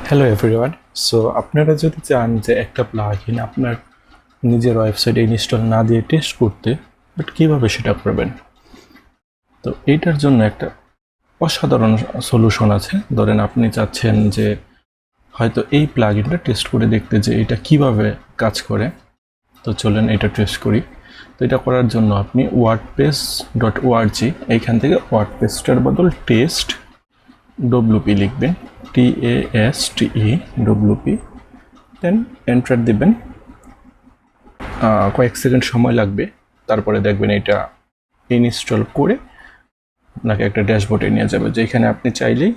Hello everyone. So আপনারা যদি চান যে একটা প্লাগইন আপনার নিজের ওয়েবসাইটে ইনস্টল না দিয়ে টেস্ট করতে, বাট কীভাবে সেটা করবেন, তো এইটার জন্য একটা অসাধারণ সলিউশন আছে। ধরেন আপনি চাচ্ছেন যে হয়তো এই প্লাগইনটা টেস্ট করে দেখতে যে এটা কিভাবে কাজ করে। তো চলেন এটা টেস্ট করি। তো এটা করার জন্য আপনি wordpress.org এইখান থেকে ওয়ার্ডপ্রেসটার বদল টেস্ট WP লিখবেন, TASTE দেন এন্টার দিবেন। কয়েক সেকেন্ড সময় লাগবে, তারপরে দেখবেন এটা ইনস্টল করে আপনাকে একটা ড্যাশবোর্ডে নিয়ে যাবে, যেখানে আপনি চাইলেই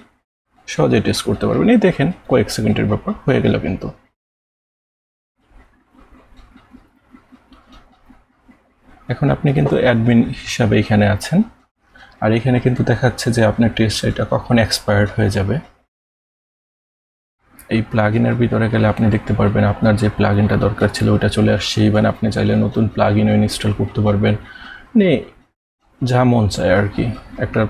সহজে টেস্ট করতে পারবেন। এই দেখেন কয়েক সেকেন্ডের ব্যাপার হয়ে গেল। কিন্তু এখন আপনি কিন্তু অ্যাডমিন হিসাবে এখানে আছেন, আর এখানে কিন্তু দেখাচ্ছে যে আপনার টেস্ট এটা কখন এক্সপায়ার্ড হয়ে যাবে। এই প্লাগইনের ভিতরে গেলে আপনি দেখতে পারবেন আপনার যে প্লাগইনটা দরকার ছিল ওটা চলে আসছে। ইভেন আপনি চাইলে নতুন প্লাগইনও ইনস্টল করতে পারবেন, মানে যা মন চায় আর কি। একটা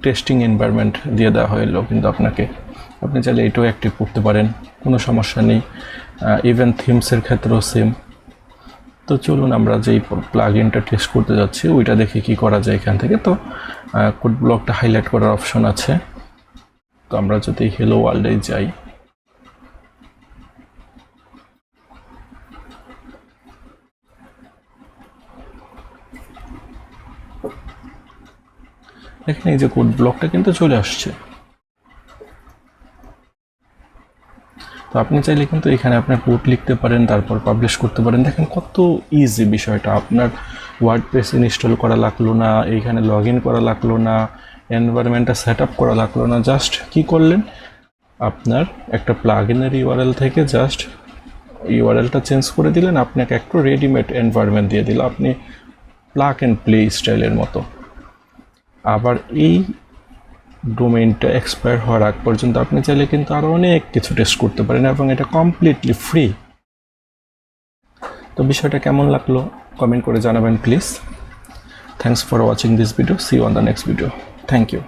টেস্টিং এনভায়রনমেন্ট দিয়ে দেওয়া হলো কিন্তু আপনাকে, আপনি চাইলে এটাও অ্যাক্টিভ করতে পারেন, কোনো সমস্যা নেই। ইভেন থিমসের ক্ষেত্রেও সেম। তো চলুন আমরা যেই প্লাগইনটা টেস্ট করতে যাচ্ছি ওইটা দেখে কি করা যায় এখান থেকে। তো কোড ব্লকটা হাইলাইট করার অপশন আছে। তো আমরা যদি হেলো ওয়ার্ল্ডে যাই, এখানে এই যে কোড ব্লকটা কিন্তু চলে আসছে। তো আপনি চাইলে কিন্তু এখানে আপনার কোড লিখতে পারেন, তারপর পাবলিশ করতে পারেন। দেখেন কত ইজি বিষয়টা। আপনার ওয়ার্ডপ্রেস ইনস্টল করা লাগলো না, এইখানে লগ ইন করা লাগলো না, এনভায়রনমেন্টটা সেট আপ করা লাগলো না। জাস্ট কি করলেন, আপনার একটা প্লাগইনের ইউআরএল থেকে জাস্ট ইউআরএলটা চেঞ্জ করে দিলেন, আপনাকে একটু রেডিমেড এনভায়রনমেন্ট দিয়ে দিল, আপনি প্লাগ অ্যান্ড প্লে স্টাইলের মতো। আবার এই ডোমেইনটা এক্সপায়ার হওয়ার আগ পর্যন্ত আপনি চাইলে কিন্তু আরও অনেক কিছু টেস্ট করতে পারেন, এবং এটা কমপ্লিটলি ফ্রি। তো বিষয়টা কেমন লাগলো কমেন্ট করে জানাবেন please. Thanks for watching this video. See you on the next video. Thank you.